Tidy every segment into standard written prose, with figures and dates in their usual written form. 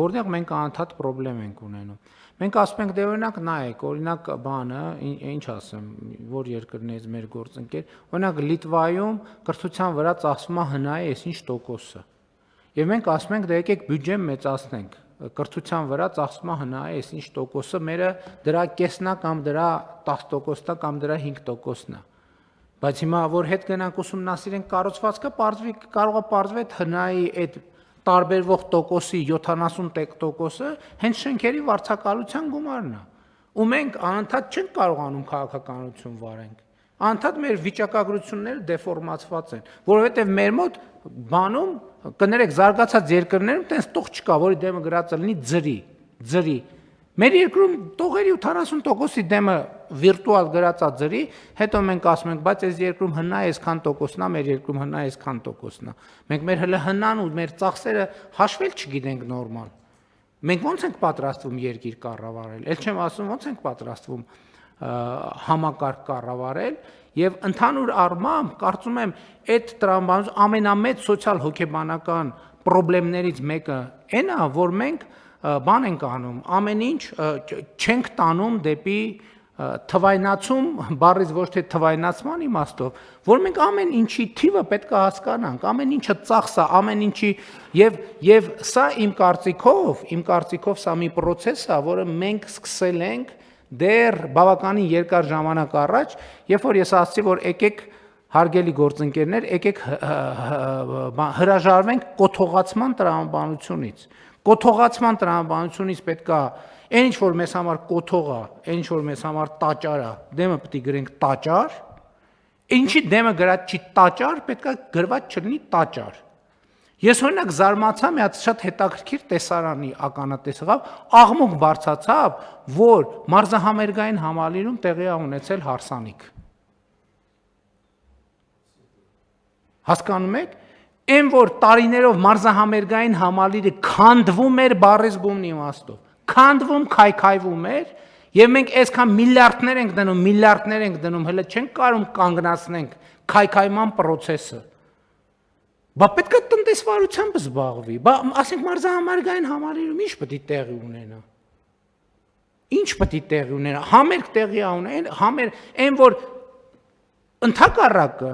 որտեղ մենք անընդհատ խնդրեմ ենք ունենում։ Մենք ասում ենք դե օրինակ նայեք, օրինակ բանը, ինչ ասեմ, որ երկրներից մեր գործընկեր, օրինակ Լիտվայում կրթության վրա ծախսվում է հնայի այսինչ տոկոսը։ Եվ մենք ասում ենք դե եկեք բյուջեն մեծացնենք, կրթության վրա ծախսվում է հնայի այսինչ տոկոսը, մերը դրա կեսն է կամ դրա 10%-ն է կամ դրա 5%-ն է։ Բայց հիմա որ հետ գնանք ուսումնասիրենք կառուցվածքը, կարող է պարզվել այդ հնայի այդ տարբերվող տոկոսի 70%-ը հենց շենքերի վարձակալության գումարն է։ Ու մենք անընդհատ չենք կարողանում քաղաքականություն վարենք։ Անընդհատ մեր վիճակագրությունները դեֆորմացված են, որովհետև մեր մոտ բանում կներեք զարգացած երկրներում տենց տող չկա, որի դեմը գրածը լինի ձրի։ Մեր երկրում տողերի 80%-ի դեմը վիրտուալ գրածա ձրի, հետո մենք ասում ենք, բայց այս երկրում հնա այսքան տոկոսն է, մեր երկրում հնա այսքան տոկոսն է։ Մենք մեր հələ հնան ու մեր ծախսերը հաշվել չգիտենք նորմալ։ Մենք ո՞նց ենք պատրաստվում երկիր կառավարել։ Էլ չեմ ասում ո՞նց ենք պատրաստվում համակարգ կառավարել եւ ընդհանուր առմամբ կարծում եմ այդ տրամաբանության ամենամեծ սոցիալ-հոգեբանական խնդիրներից մեկը այն է, որ մենք բան ենք անում, ամեն ինչ չենք տանում դեպի թվայնացում, բառից ոչ թե թվայնացման իմաստով, որ մենք ամեն ինչի թիվը պետք է հասկանանք, ամեն ինչը ծախս է, ամեն ինչի եւ սա իմ կարծիքով սա մի process է, որը մենք սկսել ենք դեռ բավականին երկար ժամանակ առաջ, երբ որ ես ասացի, որ եկեք հարգելի գործընկերներ, եկեք հրաժարվենք կոթողացման տրամաբանությունից։ Կոթողացման տրամաբանությունից պետք է այն ինչ որ մեզ համար կոթող է, այն ինչ որ մեզ համար տաճար է, դեմը պետք է գրենք տաճար, ինչի դեմը գրած չի տաճար, պետք է գրված չլինի տաճար։ Ես օրինակ զարմացա մի հատ շատ հետաքրքիր տեսարանի ականատես եղավ, աղմուկ բարձացավ, որ մարզահամերգային համալիրում տեղի է ունեցել հարսանիք։ Հասկանում եք, այն որ տարիներով մարզահամերգային համալիրը քանդվում էր բառից բումն իմաստով, քանդվում, քայքայվում էր, եւ մենք այսքան միլիարդներ ենք դնում, հələ չենք կարող կանգնացնենք քայքայման process-ը։ Բա պետք է տնտեսվարությամբ զբաղվի, բա ասենք մարզահամերգային համալիրում ինչ պետք է տեղի ունենա։ Ինչ պետք է տեղի ունենա, համերգ տեղի ունենա, այն որ ընդհակառակը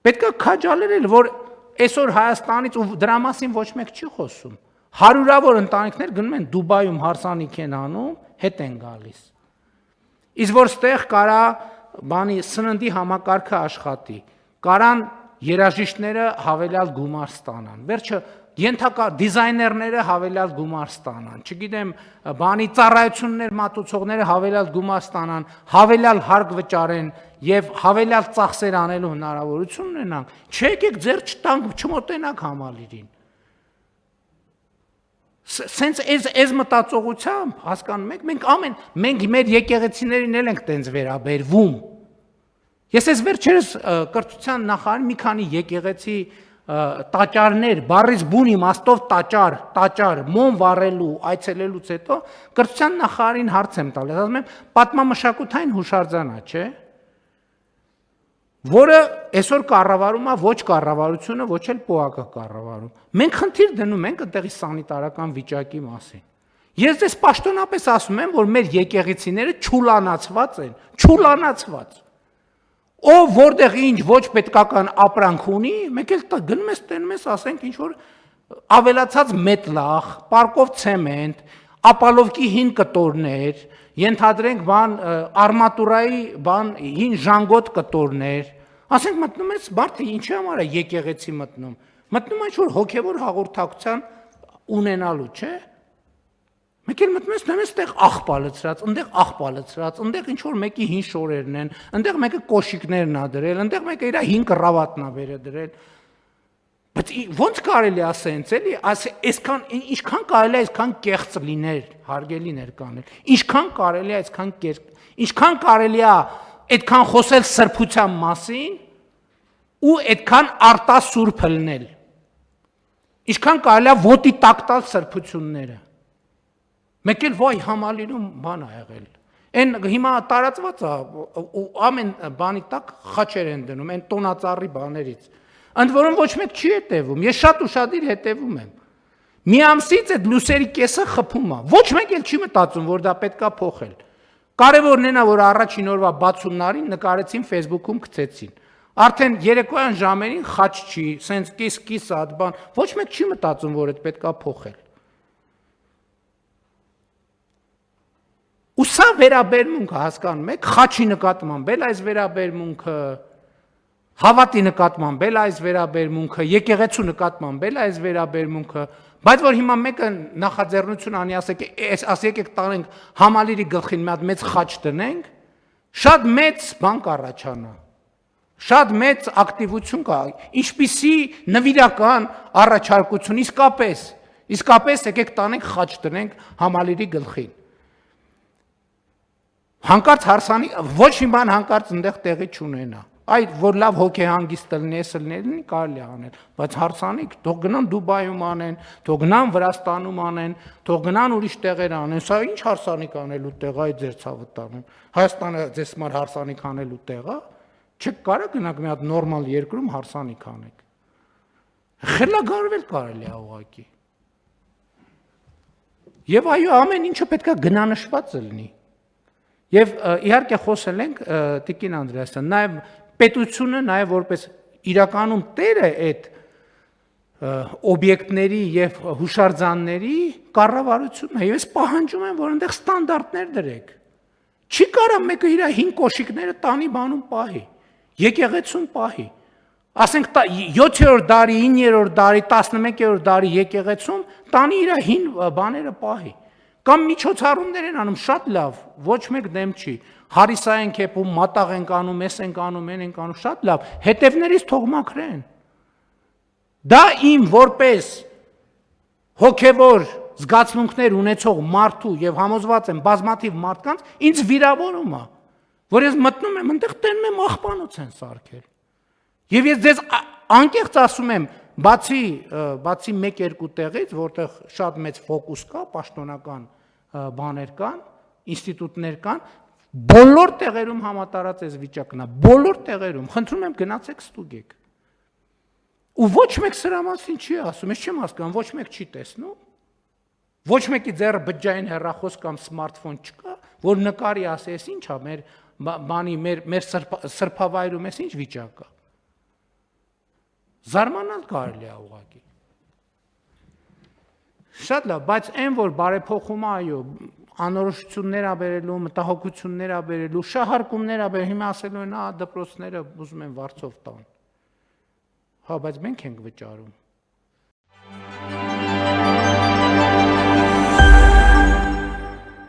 պետք է քաջալերել, որ այսօր Հայաստանից ու դրա մասին ոչ մեկ չի խոսում։ Հարյուրավոր ընտանիքներ գնում են Դուբայում հարսանիք են անում, հետ են գալիս։ Իսկ որ ստեղ կարա բանի սննդի համակարգը աշխատի, կարան երաժիշտները հավելյալ գումար ստանան։ Վերջը ենթակա դիզայներները հավելյալ գումար ստանան, չգիտեմ, բանի ծառայություններ մատուցողները հավելյալ գումար ստանան, հավելյալ հարկ վճարեն եւ հավելյալ ծախսեր անելու հնարավորություն ունենան, չեկեք ձեր չտանք չմոտենաք համալիրին։ Սենց այս մտածողությամբ հասկանում եք, մենք մեր եկեղեցիներին էլ ենք տենց վերաբերվում։ Ես այս վերջերս կրթության նախարարին մի քանի եկեղեցի տաճարներ, բառից բուն իմաստով տաճար, մոմ վառելու, այցելելուց հետո կրթության նախարարին հարց եմ տալիս, ասում եմ, պատմամշակութային հուշարձան է, չէ՞, որը այսօր կառավարում է ոչ կառավարությունը, ոչ էլ ՊՕԱԿ-ը կառավարում։ Մենք խնդիր դնում ենք այդտեղի սանիտարական վիճակի մասին։ Ես դες պաշտոնապես ասում եմ, որ մեր եկեղեցիները չուլանացված են, չուլանացված։ Ով որտեղ ինչ ոչ պետքական ապրանք ունի, մեկ էլ գնում ես տենում ես, ասենք ինչ որ ավելացած մետլախ, պարկով ցեմենտ, ապալովկի հին կտորներ, ենթադրենք արմատուրայի հին ժանգոտ կտորներ, ասենք մտնում ես մարդը ինչի համար է եկեղեցի մտնում է ինչ որ հոգևոր հաղորդակցության ունենալու, չէ՞։ Մեկ էլ մտնում ես տենես տեղ աղբալցրած, ընդեղ ինչ որ մեկի հին շորերն են, ընդեղ մեկը կոշիկներն ա դրել, ընդեղ մեկը իր հին կռավատն ա բերել դրել։ Բայց ո՞նց կարելի է ասենց էլի, այսքան ինչքան կարելի է այսքան կեղծ լինել, հարգելի ներկաներ, ինչքան կարելի է այդքան խոսել սրբության մասին ու այդքան արտասուրբ լնել։ Ինչքան կարելի է ոտի տակ տալ սրբությունները։ Մեկ էլ վայ համալիրում բան ա եղել։ Այն հիմա տարածված է ու ամեն բանի տակ խաչեր են դնում, այն տոնածառի բաներից։ Ընդ որում ոչ մեկ չի հետևում, ես շատ ուշադիր հետևում եմ։ Մի ամսից այդ լուսերի կեսը խփում է։ Ոչ մեկ էլ չի մտածում, որ դա պետքա փոխել։ Կարևորն է, որ առաջին օրվա բացումնարին նկարեցին Facebook-ում գցեցին։ Արդեն երեկոյան ժամերին խաչ չի, սենց կիս այդ բան, ոչ մեկ չի մտածում, որ այդ պետքա փոխել։ Ու սա վերաբերմունքը հասկանում եք, խաչի նկատմամբ էլ այս վերաբերմունքը, հավատի նկատմամբ էլ այս վերաբերմունքը, եկեղեցու նկատմամբ էլ այս վերաբերմունքը, բայց որ հիմա մեկը նախաձեռնություն անի, ասեք տանենք համալիրի գլխին մի հատ մեծ խաչ տնենք, շատ մեծ բան կառաջանա, շատ մեծ ակտիվություն կա, ինչպիսի նվիրական առաջարկություն, իսկապես եկեք տանենք խաչ տնենք համալիրի գլխին։ Հանկարծ հարսանիք, ոչ մի բան հանկարծ ընդեղ տեղի չունենա, այդ որ լավ հոգեհանգիստ լինի, կարելի է անել, բայց հարսանիք, թող գնան Դուբայում անեն, թող գնան Վրաստանում անեն, թող գնան ուրիշ տեղեր անեն, սա ինչ հարսանիք անելու տեղ է, ձեր ցավը տանում, Հայաստանը ձեզ համար հարսանիք անելու տեղ է, չեք կարող գնաք մի հատ նորմալ երկրում հարսանիք անեք, խելագարվել կարելի է ուղղակի, եւ այո, ամեն ինչը պետք է գնանշված լինի։ Եվ իհարկե խոսել ենք Տիկին Անդրեասյան, նաև պետությունը, նաև որպես իրականում տերը այդ օբյեկտների եւ հուշարձանների կառավարությունն է, եւ ես պահանջում եմ, որ այնտեղ ստանդարտներ դրեք։ Չի կարա մեկը իր 5 կոշիկները տանի բանում պահի, եկեղեցուն պահի։ Ասենք 7-րդ դարի, 9-րդ դարի, 11-րդ դարի եկեղեցում տանի իր 5 բաները պահի։ Կամ միջոցառումներ են անում, շատ լավ, ոչ մեկ դեմ չի, հարիսա են կեպում, մատաղ ենք անում, ես ենք անում, են ենք անում, շատ լավ, հետևներից թող մաքրեն։ Դա իմ որպես հոգևոր զգացմունքներ ունեցող մարդու եւ համոզված եմ բազմաթիվ մարդկանց ինձ վիրավորում է, որ ես մտնում եմ, այնտեղ տենում եմ աղբանոց են սարքել։ Եվ ես ձեզ անկեղծ ասում եմ, բացի 1-2 տեղից, որտեղ շատ մեծ ֆոկուս կա, պաշտոնական բաներ կան, ինստիտուտներ կան, բոլոր տեղերում համատարած այս վիճակն է, բոլոր տեղերում, խնդրում եմ գնացեք ստուգեք։ Ու ոչ մեկ սրա մասին չի ասում, ես չեմ հասկանում, ոչ մեկ չի տեսնում, ոչ մեկի ձեռը բջջային հեռախոս կամ սմարթֆոն չկա, որ նկարի ասի, ես ինչ է, մեր սրբավայրում ես ինչ վիճակ է։ Զարմանալ կարելի է ուղղակի։ Շատ լավ, բայց այն որ բարեփոխումը, այո, անորոշություններ ա բերելու, մտահոգություններ ա բերելու, շահարկումներ ա բերելու, հիմա ասելու են, դպրոցները ուզում են վարձով տան։ Հա, բայց մենք ենք վճարում։